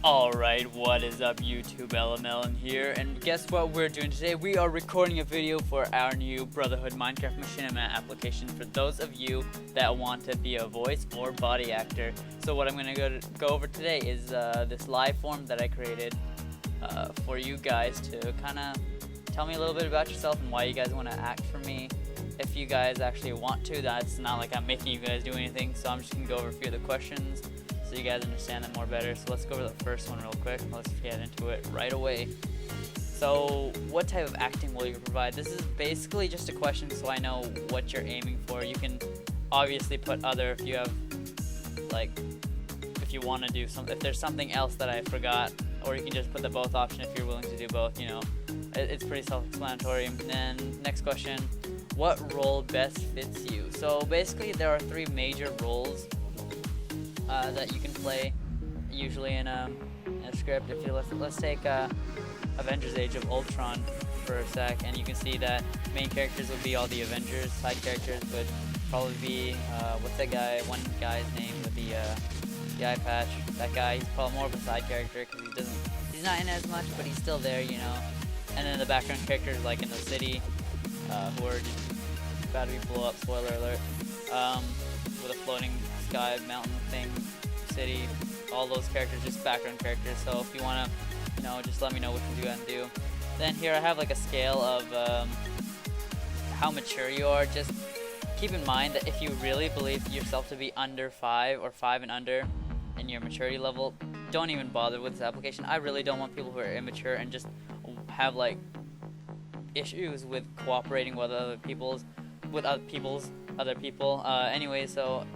Alright, what is up YouTube, EleMelon here, and guess what we're doing today? We are recording a video for our new Brotherhood Minecraft machinima application for those of you that want to be a voice or body actor. So what I'm going to go over today is this live form that I created for you guys to kind of tell me a little bit about yourself and why you guys want to act for me. If you guys actually want to, that's not like I'm making you guys do anything, so I'm just going to go over a few of the questions so you guys understand them more better. So let's go over the first one real quick. Let's get into it right away. So what type of acting will you provide? This is basically just a question so I know what you're aiming for. You can obviously put other if you have, like, if you want to do something, if there's something else that I forgot, or you can just put the both option if you're willing to do both, you know. It's pretty self-explanatory. And then next question, what role best fits you? So basically there are three major roles that you can play usually in a script. If you let's take Avengers Age of Ultron for a sec, and you can see that main characters would be all the Avengers. Side characters would probably be what's that guy? One guy's name with the eye patch. That guy, he's probably more of a side character because he's not in as much, but he's still there, you know. And then the background characters like in the city who are just about to be blown up. Spoiler alert. With a floating sky mountain thing, city, all those characters, just background characters. So if you want to, you know, just let me know which ones you gotta do. Then here I have like a scale of how mature you are. Just keep in mind that if you really believe yourself to be under 5 or 5 and under in your maturity level, don't even bother with this application. I really don't want people who are immature and just have like issues with cooperating with other people. Anyway, so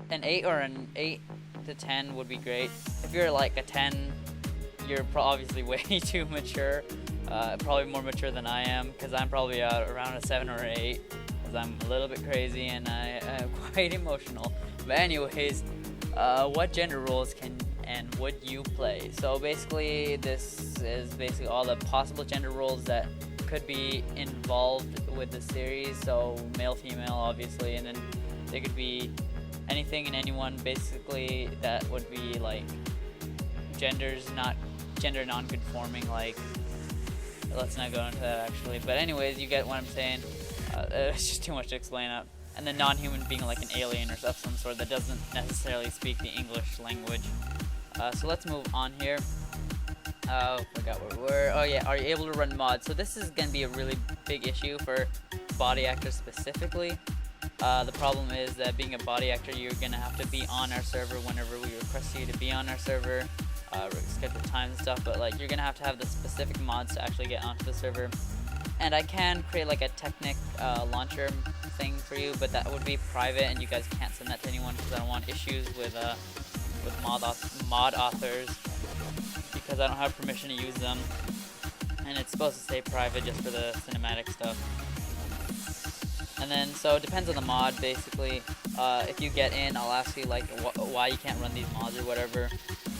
an 8 or an 8 to 10 would be great. If you're like a 10, you're obviously way too mature. Probably more mature than I am, because I'm probably around a 7 or an 8, because I'm a little bit crazy and I'm quite emotional. But anyways, what gender roles can and would you play? So basically this is basically all the possible gender roles that could be involved with the series. So male, female, obviously, and then they could be anything and anyone basically that would be like gender non-conforming. Like, let's not go into that actually, but anyways, you get what I'm saying. It's just too much to explain up. And then non-human being like an alien or of some sort that doesn't necessarily speak the English language. So let's move on here. Forgot where we were. Oh yeah, are you able to run mods? So this is going to be a really big issue for body actors specifically. The problem is that being a body actor, you're going to have to be on our server whenever we request you to be on our server, schedule times and stuff, but like you're going to have the specific mods to actually get onto the server. And I can create like a Technic launcher thing for you, but that would be private and you guys can't send that to anyone because I don't want issues with mod authors, because I don't have permission to use them, and it's supposed to stay private just for the cinematic stuff. And then so it depends on the mod basically. If you get in, I'll ask you like why you can't run these mods or whatever.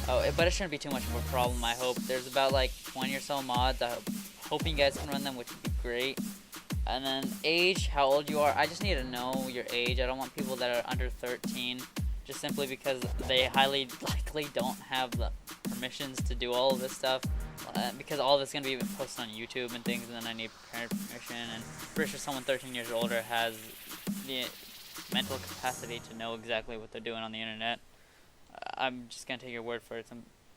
But it shouldn't be too much of a problem, I hope. There's about like 20 or so mods. I'm hoping you guys can run them, which would be great. And then age, how old you are. I just need to know your age. I don't want people that are under 13, just simply because they highly likely don't have the permissions to do all of this stuff, because all of this is going to be posted on YouTube and things, and then I need parent permission, and pretty sure someone 13 years older has the mental capacity to know exactly what they're doing on the internet. I'm just going to take your word for it.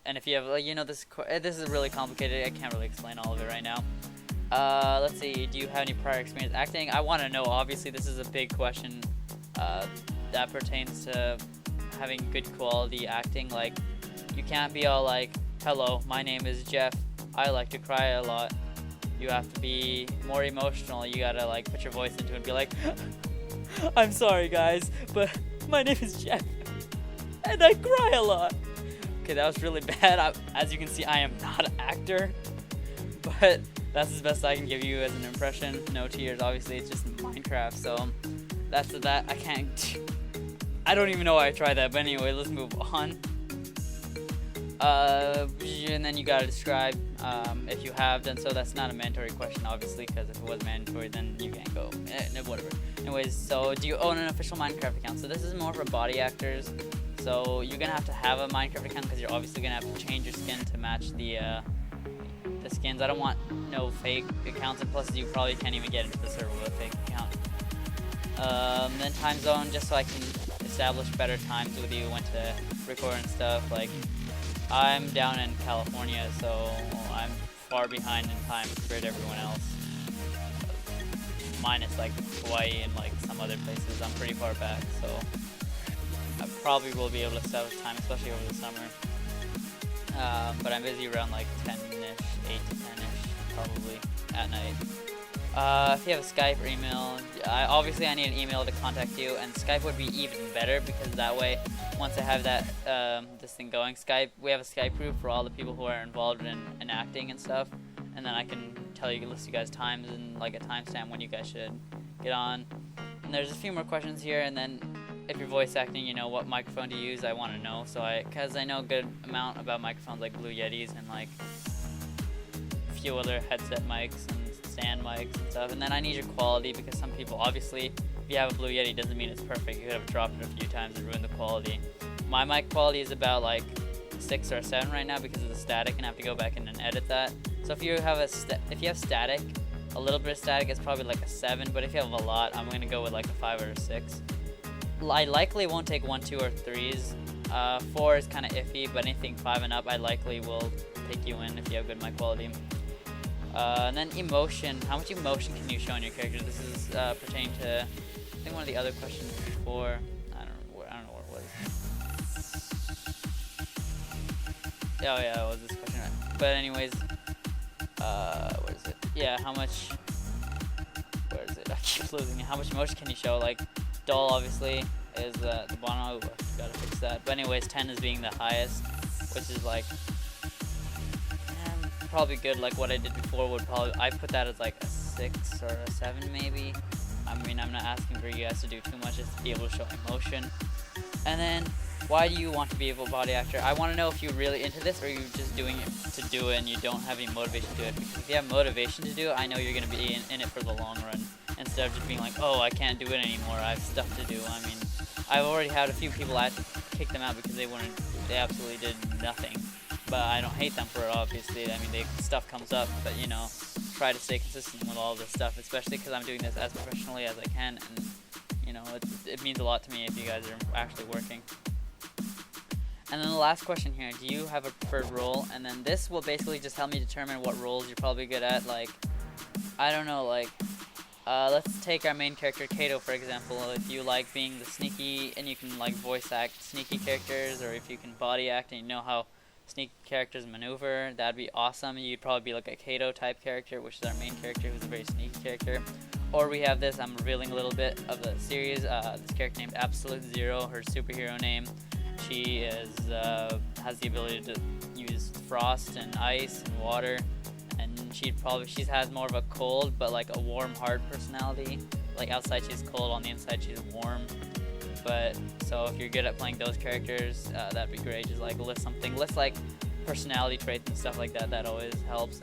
And if you have, like, you know, this is really complicated. I can't really explain all of it right now. Let's see, do you have any prior experience acting? I want to know, obviously this is a big question that pertains to having good quality acting. Like, you can't be all like, hello, my name is Jeff, I like to cry a lot. You have to be more emotional. You gotta like put your voice into it and be like, I'm sorry guys, but my name is Jeff and I cry a lot. Okay, that was really bad. As you can see, I am not an actor, but that's as best I can give you as an impression. No tears, obviously, it's just Minecraft, so that's that. I don't even know why I tried that, but anyway, let's move on. And then you gotta describe if you have done so. That's not a mandatory question, obviously, because if it was mandatory, then you can't go. Whatever. Anyways, so do you own an official Minecraft account? So this is more for body actors. So you're gonna have to have a Minecraft account because you're obviously gonna have to change your skin to match the skins. I don't want no fake accounts, and plus you probably can't even get into the server with a fake account. Then time zone, just so I can establish better times with you when to record and stuff. Like, I'm down in California, so I'm far behind in time compared to everyone else. Minus like Hawaii and like some other places, I'm pretty far back, so I probably will be able to establish time, especially over the summer. But I'm busy around like 10-ish, 8 to 10-ish, probably, at night. If you have a Skype or email, obviously I need an email to contact you, and Skype would be even better, because that way, once I have that, this thing going, we have a Skype group for all the people who are involved in acting and stuff, and then I can list you guys times and like a timestamp when you guys should get on. And there's a few more questions here, and then if you're voice acting, you know what microphone to use, I want to know, because I know a good amount about microphones like Blue Yetis and like a few other headset mics and stand mics and stuff. And then I need your quality, because some people, obviously, if you have a Blue Yeti, doesn't mean it's perfect. You could have dropped it a few times and ruined the quality. My mic quality is about like 6 or 7 right now because of the static, and I have to go back in and edit that. So if you have static, a little bit of static, it's probably like a 7, but if you have a lot, I'm going to go with like a 5 or a 6. I likely won't take 1, 2, or 3s. 4 is kind of iffy, but anything 5 and up, I likely will take you in if you have good mic quality. And then emotion. How much emotion can you show in your character? This is pertaining to, I think, one of the other questions before. I don't know where it was. Oh yeah, it was this question. But anyways, what is it? Yeah, how much? Where is it? I keep losing it. How much emotion can you show? Like, dull obviously is the bottom. Oh, gotta fix that. But anyways, 10 is being the highest, which is like probably good. Like what I did before would probably, I put that as like a 6 or a 7 maybe. I mean, I'm not asking for you guys to do too much, just to be able to show emotion. And then, why do you want to be a body actor? I want to know if you're really into this, or you're just doing it to do it and you don't have any motivation to do it. Because if you have motivation to do it, I know you're going to be in it for the long run, instead of just being like, oh, I can't do it anymore, I have stuff to do. I mean, I've already had a few people, I had to kick them out because they absolutely did nothing. But I don't hate them for it, obviously. I mean, stuff comes up, but you know, try to stay consistent with all this stuff, especially because I'm doing this as professionally as I can, and you know, it means a lot to me if you guys are actually working. And then the last question here, do you have a preferred role? And then this will basically just help me determine what roles you're probably good at. Like, I don't know, like, let's take our main character, Kato, for example. If you like being the sneaky, and you can like voice act sneaky characters, or if you can body act and you know how sneaky characters maneuver, that'd be awesome. You'd probably be like a Kato type character, which is our main character, who's a very sneaky character. Or we have this, I'm revealing a little bit of the series, this character named Absolute Zero, her superhero name. She has the ability to use frost and ice and water, and she has more of a cold but like a warm, hard personality. Like outside she's cold, on the inside she's warm. But so if you're good at playing those characters, that'd be great. Just like list like personality traits and stuff like that. That always helps.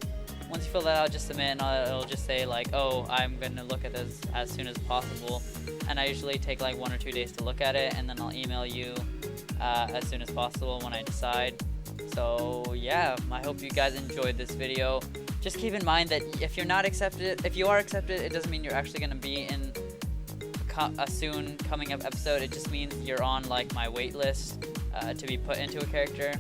Once you fill that out, just submit, and it'll just say like, oh, I'm gonna look at this as soon as possible. And I usually take like 1 or 2 days to look at it, and then I'll email you as soon as possible when I decide. So yeah, I hope you guys enjoyed this video. Just keep in mind that if you are accepted, it doesn't mean you're actually gonna be in a soon coming up episode. It just means you're on like my wait list to be put into a character.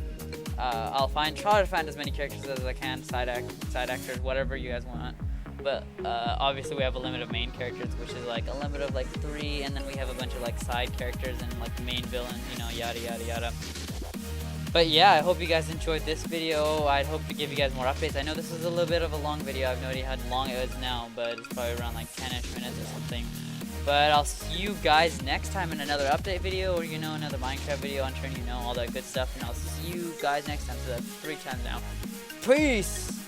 I'll try to find as many characters as I can, side actors, whatever you guys want. But obviously we have a limit of main characters, which is like a limit of like 3, and then we have a bunch of like side characters and like the main villain, you know, yada yada yada. But yeah, I hope you guys enjoyed this video. I'd hope to give you guys more updates. I know this is a little bit of a long video. I have no idea how long it is now, but it's probably around like 10-ish minutes or something. But I'll see you guys next time in another update video, or you know, another Minecraft video on turning, you know, all that good stuff. And I'll see you guys next time. So that's 3 times now. Peace!